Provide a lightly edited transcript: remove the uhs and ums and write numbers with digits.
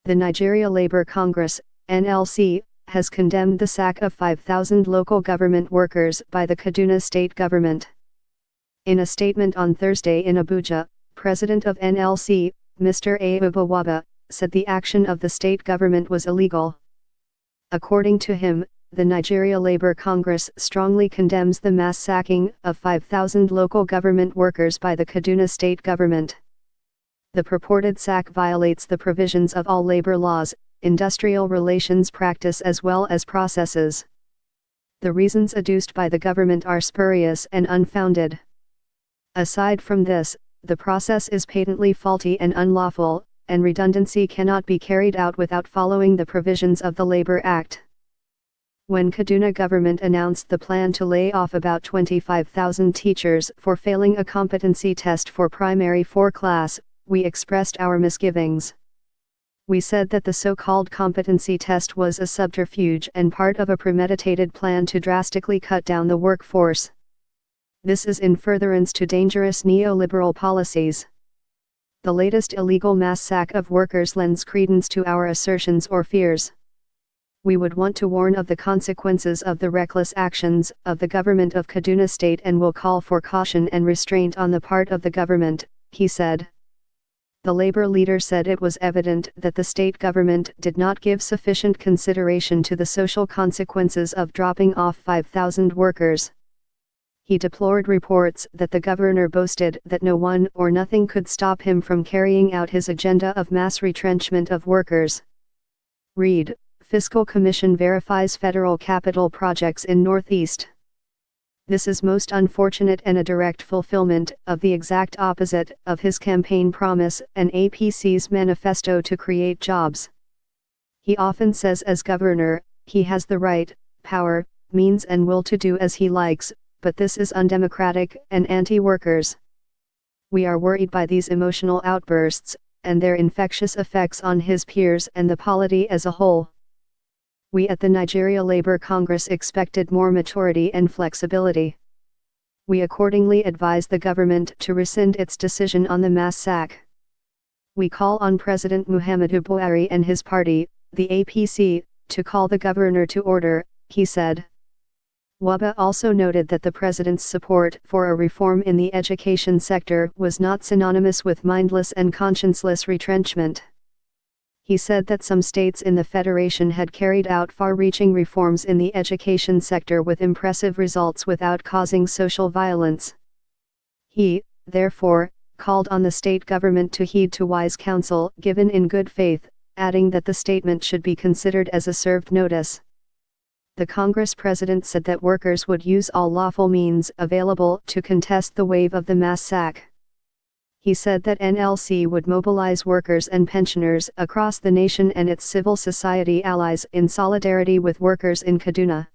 The Nigeria Labour Congress, NLC, has condemned the sack of 5,000 local government workers by the Kaduna state government. In a statement on Thursday in Abuja, President of NLC, Mr. Ayuba Waba, said the action of the state government was illegal. According to him, the Nigeria Labour Congress strongly condemns the mass sacking of 5,000 local government workers by the Kaduna state government. The purported sack violates the provisions of all labor laws, industrial relations practice as well as processes. The reasons adduced by the government are spurious and unfounded. Aside from this, the process is patently faulty and unlawful, and redundancy cannot be carried out without following the provisions of the Labor Act. When Kaduna government announced the plan to lay off about 25,000 teachers for failing a competency test for primary 4 class, we expressed our misgivings. We said that the so-called competency test was a subterfuge and part of a premeditated plan to drastically cut down the workforce. This is in furtherance to dangerous neoliberal policies. The latest illegal mass sack of workers lends credence to our assertions or fears. We would want to warn of the consequences of the reckless actions of the government of Kaduna State and will call for caution and restraint on the part of the government, he said. The labor leader said it was evident that the state government did not give sufficient consideration to the social consequences of dropping off 5,000 workers. He deplored reports that the governor boasted that no one or nothing could stop him from carrying out his agenda of mass retrenchment of workers. Read, Fiscal Commission verifies federal capital projects in Northeast. This is most unfortunate and a direct fulfillment of the exact opposite of his campaign promise and APC's manifesto to create jobs. He often says as governor, he has the right, power, means and will to do as he likes, but this is undemocratic and anti-workers. We are worried by these emotional outbursts, and their infectious effects on his peers and the polity as a whole. We at the Nigeria Labour Congress expected more maturity and flexibility. We accordingly advise the government to rescind its decision on the mass sack. We call on President Muhammadu Buhari and his party, the APC, to call the governor to order, he said. Waba also noted that the president's support for a reform in the education sector was not synonymous with mindless and conscienceless retrenchment. He said that some states in the federation had carried out far-reaching reforms in the education sector with impressive results without causing social violence. He, therefore, called on the state government to heed to wise counsel given in good faith, adding that the statement should be considered as a served notice. The Congress president said that workers would use all lawful means available to contest the wave of the mass sack. He said that NLC would mobilize workers and pensioners across the nation and its civil society allies in solidarity with workers in Kaduna.